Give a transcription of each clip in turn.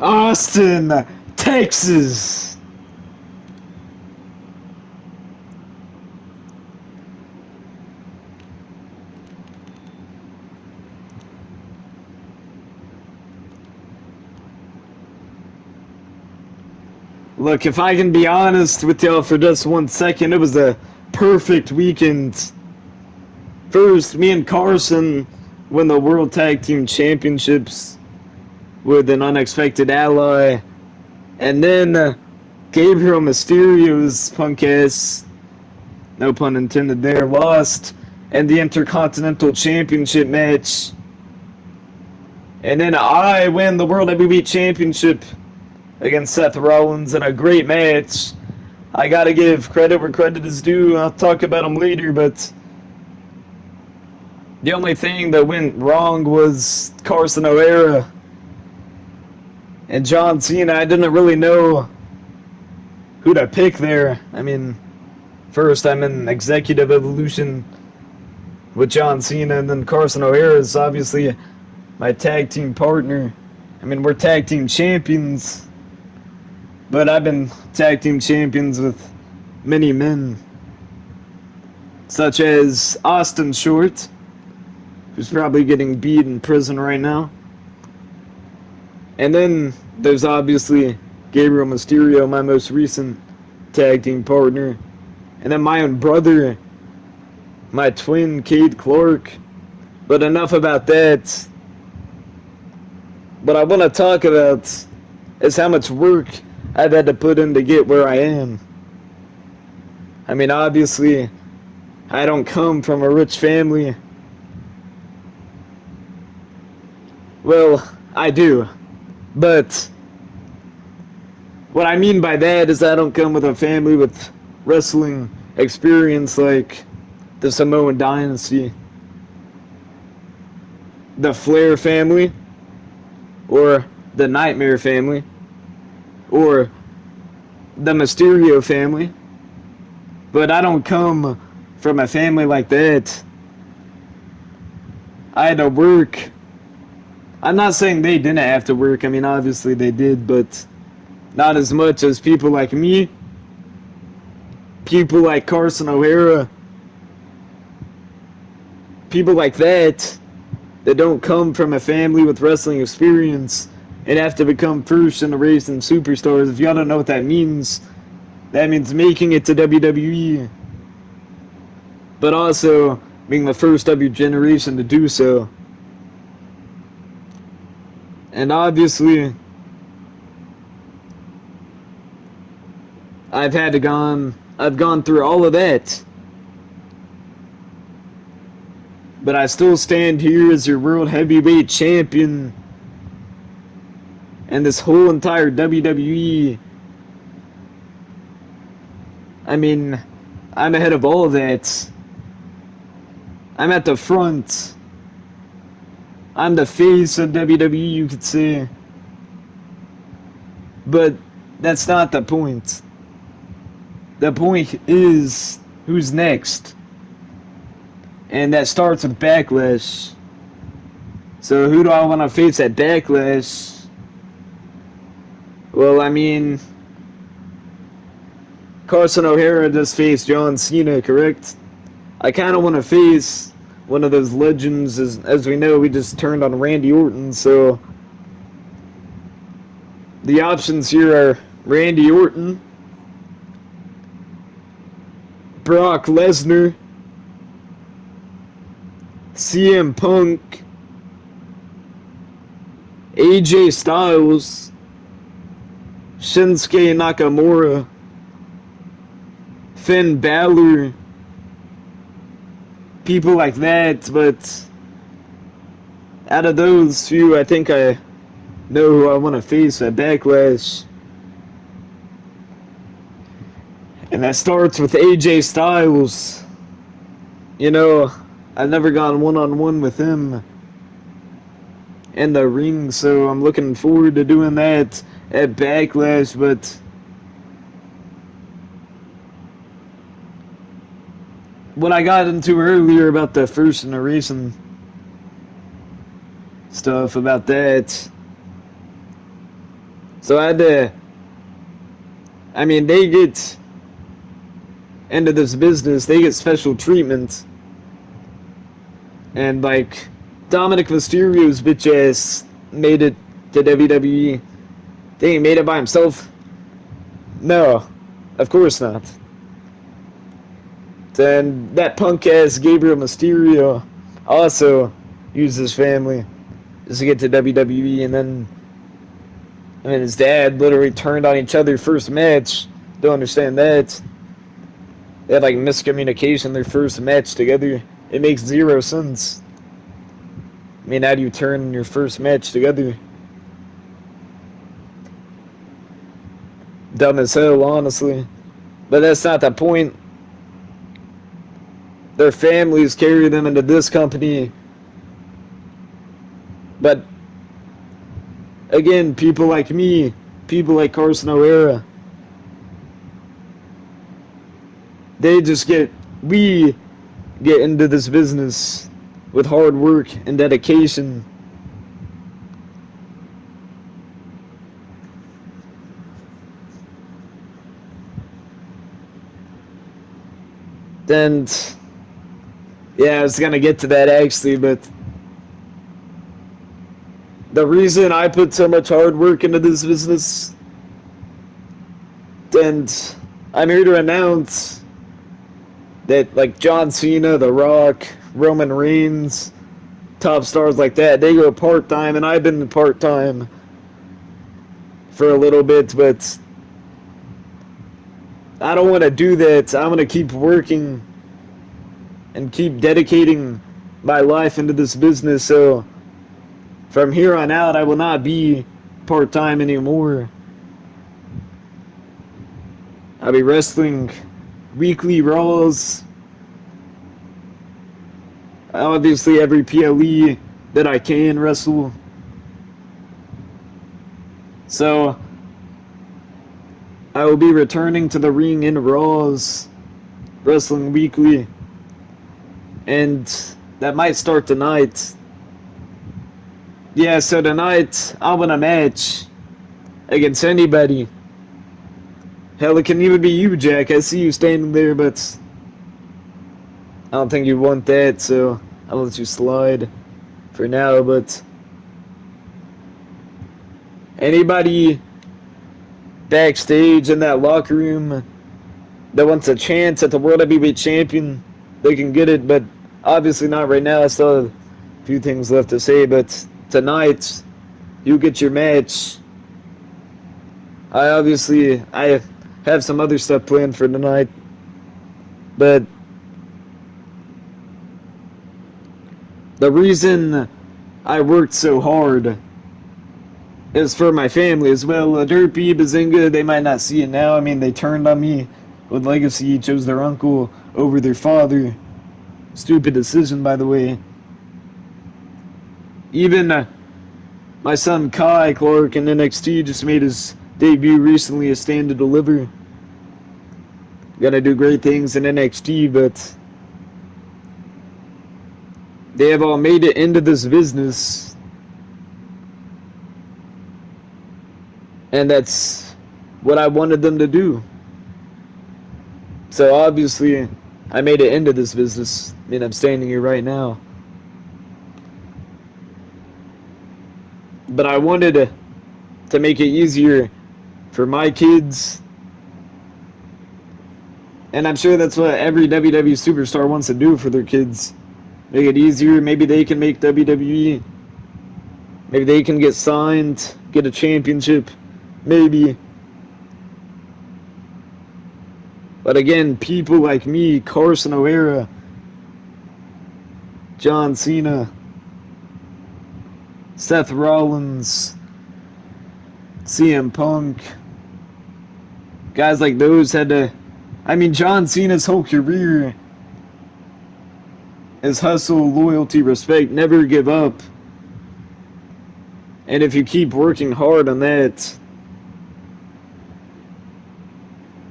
Austin, Texas. Look, if I can be honest with y'all for just 1 second, it was a perfect weekend. First, me and Carson win the World Tag Team Championships with an unexpected ally. And then Gabriel Mysterio's punk ass, no pun intended there, lost in the Intercontinental Championship match. And then I win the World WWE Championship against Seth Rollins in a great match. I gotta give credit where credit is due. I'll talk about him later, but the only thing that went wrong was Carson O'Hara and John Cena. I didn't really know who to pick there. I mean, first I'm in Executive Evolution with John Cena, and then Carson O'Hara is obviously my tag team partner. I mean, we're tag team champions, but I've been tag team champions with many men, such as Austin Short, who's probably getting beat in prison right now. And then there's obviously Gabriel Mysterio, my most recent tag team partner. And then my own brother, my twin, Cade Clark. But enough about that. What I want to talk about is how much work I've had to put in to get where I am. I mean, obviously, I don't come from a rich family. Well, I do. But what I mean by that is I don't come with a family with wrestling experience like the Samoan Dynasty, the Flair family, or the Nightmare family, or the Mysterio family. But I don't come from a family like that. I had to work. I'm not saying they didn't have to work. I mean, obviously they did, but not as much as people like me, people like Carson O'Hara, people like that don't come from a family with wrestling experience and have to become first generation superstars. If y'all don't know what that means making it to WWE, but also being the first W generation to do so. And obviously, I've gone through all of that. But I still stand here as your World Heavyweight Champion. And this whole entire WWE. I mean, I'm ahead of all of that. I'm at the front. I'm the face of WWE, you could say. But that's not the point. The point is who's next. And that starts with Backlash. So who do I want to face at Backlash? Well, I mean, Carson O'Hara just faced John Cena, correct? I kind of want to face one of those legends. As we know, we just turned on Randy Orton, so the options here are Randy Orton, Brock Lesnar, CM Punk, AJ Styles, Shinsuke Nakamura, Finn Balor, people like that. But out of those few, I think I know who I want to face at Backlash. And that starts with AJ Styles. You know, I've never gone one-on-one with him in the ring, so I'm looking forward to doing that at Backlash. But what I got into earlier about the first generation stuff, about that, So I had to, I mean, they get into this business, they get special treatment. And like, Dominic Mysterio's bitch ass made it to WWE. They ain't made it by himself. No, of course not. Then that punk ass Gabriel Mysterio also used his family just to get to WWE, and then I mean his dad literally turned on each other first match. Don't understand that. They had like miscommunication their first match together. It makes zero sense. I mean, how do you turn your first match together? Dumb as hell, honestly. But that's not the point. Their families carry them into this company. But again, people like me, people like Carson O'Hara, we get into this business with hard work and dedication. And yeah, I was gonna get to that actually, but the reason I put so much hard work into this business, and I'm here to announce that like John Cena, The Rock, Roman Reigns, top stars like that, they go part-time, and I've been part-time for a little bit, but I don't want to do that. I'm going to keep working and keep dedicating my life into this business, so from here on out, I will not be part-time anymore. I'll be wrestling weekly Raws, obviously every PLE that I can wrestle. So I will be returning to the ring in Raws, wrestling weekly, and that might start tonight. Yeah, so tonight I want a match against anybody. Hell, it can even be you, Jack. I see you standing there, but I don't think you want that, so I'll let you slide for now. But anybody backstage in that locker room that wants a chance at the World Heavyweight Champion, they can get it, but obviously not right now. I still have a few things left to say, but tonight, you get your match. I have some other stuff planned for tonight, but the reason I worked so hard is for my family as well. Derpy, Bazinga, they might not see it now. I mean, they turned on me with Legacy, chose their uncle over their father. Stupid decision, by the way. Even my son Kai Clark in NXT just made his debut recently as Stand to Deliver. Gonna do great things in NXT, but they have all made it into this business, and that's what I wanted them to do. So obviously, I made it into this business, and I'm standing here right now. But I wanted to make it easier for my kids, and I'm sure that's what every WWE superstar wants to do for their kids. Make it easier. Maybe they can make WWE. Maybe they can get signed, get a championship. Maybe. But again, people like me, Carson O'Hara, John Cena, Seth Rollins, CM Punk, guys like those had to... I mean, John Cena's whole career is hustle, loyalty, respect, never give up. And if you keep working hard on that,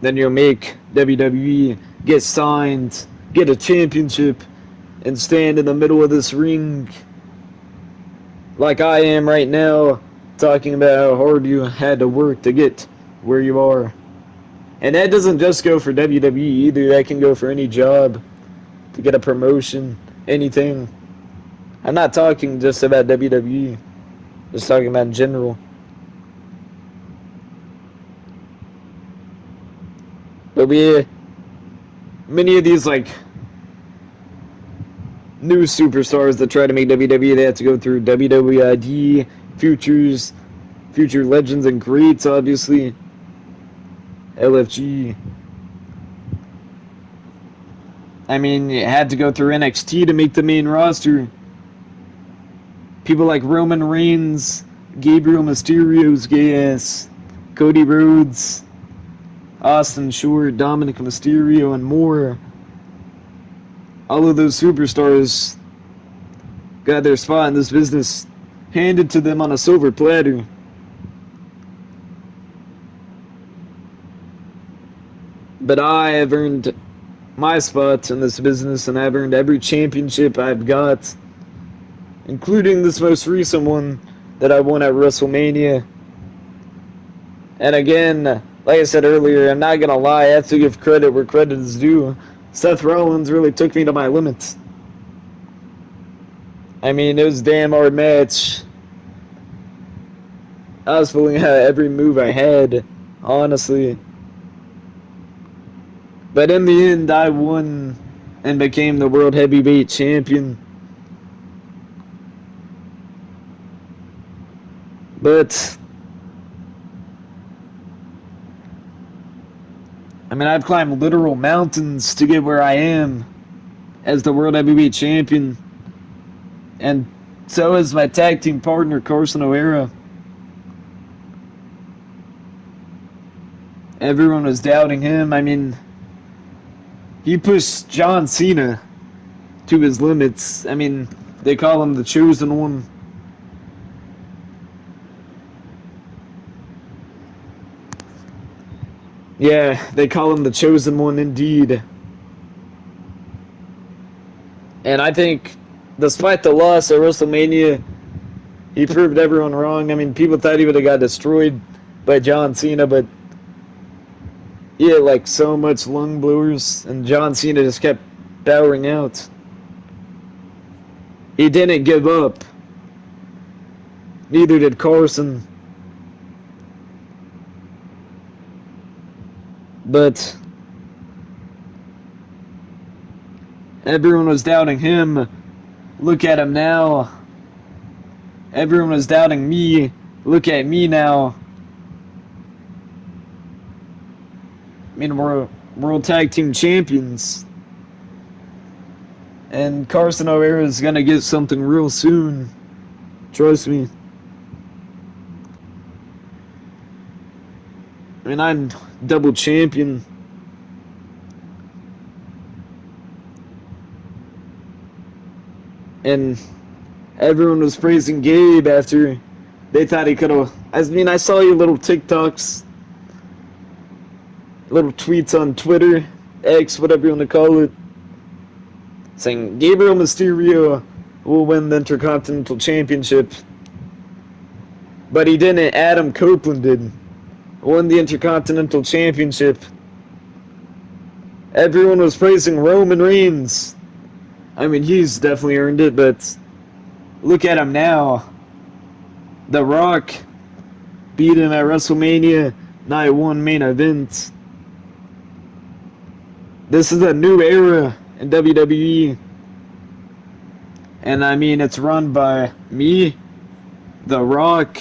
then you'll make WWE, get signed, get a championship, and stand in the middle of this ring like I am right now, talking about how hard you had to work to get where you are. And that doesn't just go for WWE either. That can go for any job, to get a promotion, anything. I'm not talking just about WWE. Just talking about in general. But many of these like new superstars that try to make WWE, they have to go through WWID, Futures, Future Legends and Greats, obviously, LFG. I mean, you had to go through NXT to make the main roster. People like Roman Reigns, Gabriel Mysterio's gay ass, Cody Rhodes, Austin Short, Dominic Mysterio, and more. All of those superstars got their spot in this business handed to them on a silver platter. But I have earned my spot in this business, and I've earned every championship I've got, including this most recent one that I won at WrestleMania. And again, like I said earlier, I'm not going to lie, I have to give credit where credit is due. Seth Rollins really took me to my limits. I mean, it was a damn hard match. I was pulling out every move I had, honestly. But in the end, I won and became the World Heavyweight Champion. But I mean, I've climbed literal mountains to get where I am as the World Heavyweight Champion. And so is my tag team partner, Carson O'Hara. Everyone was doubting him. I mean, he pushed John Cena to his limits. I mean, they call him the chosen one. Yeah, they call him the chosen one indeed. And I think, despite the loss at WrestleMania, he proved everyone wrong. I mean, people thought he would have got destroyed by John Cena, but he had like so much lung blowers, and John Cena just kept bowing out. He didn't give up. Neither did Carson. But everyone was doubting him. Look at him now. Everyone was doubting me. Look at me now. I mean, we're World Tag Team Champions. And Carson O'Hara is going to get something real soon. Trust me. I mean, I'm double champion. And everyone was praising Gabe after they thought he could have. I mean, I saw your little TikToks, little tweets on Twitter, X, whatever you want to call it, saying Gabriel Mysterio will win the Intercontinental Championship. But he didn't. Adam Copeland did. Won the Intercontinental Championship. Everyone was praising Roman Reigns. I mean, he's definitely earned it, but look at him now. The Rock beat him at WrestleMania Night 1 main event. This is a new era in WWE. And I mean, it's run by me, The Rock,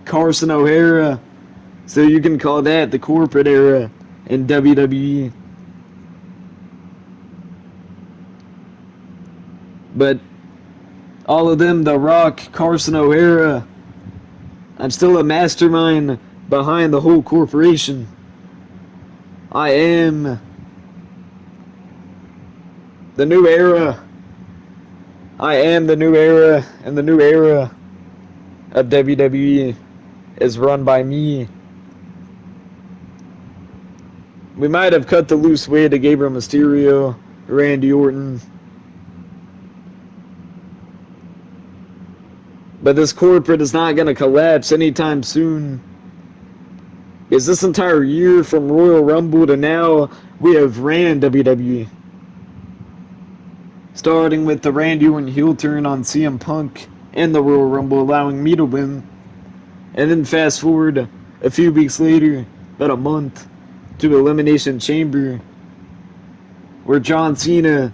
Carson O'Hara. So you can call that the corporate era in WWE. But all of them, The Rock, Carson O'Hara, I'm still a mastermind behind the whole corporation. I am the new era. I am the new era, and the new era of WWE is run by me. We might have cut the loose way to Gabriel Mysterio, Randy Orton. But this corporate is not going to collapse anytime soon. Is this entire year from Royal Rumble to now, we have ran WWE. Starting with the Randy Orton heel turn on CM Punk in the Royal Rumble, allowing me to win. And then fast forward a few weeks later, about a month, to Elimination Chamber, where John Cena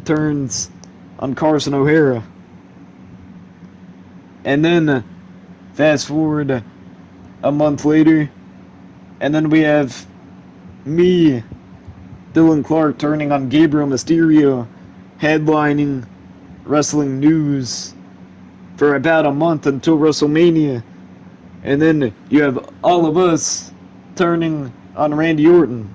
turns on Carson O'Hara. And then fast forward a month later, and then we have me, Dylan Clark, turning on Gabriel Mysterio, headlining Wrestling News for about a month until WrestleMania. And then you have all of us turning on Randy Orton.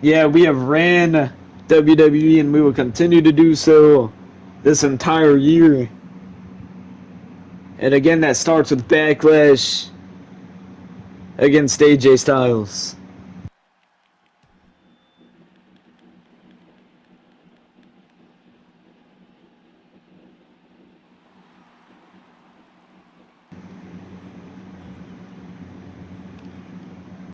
Yeah, we have ran WWE and we will continue to do so this entire year. And again, that starts with Backlash against AJ Styles.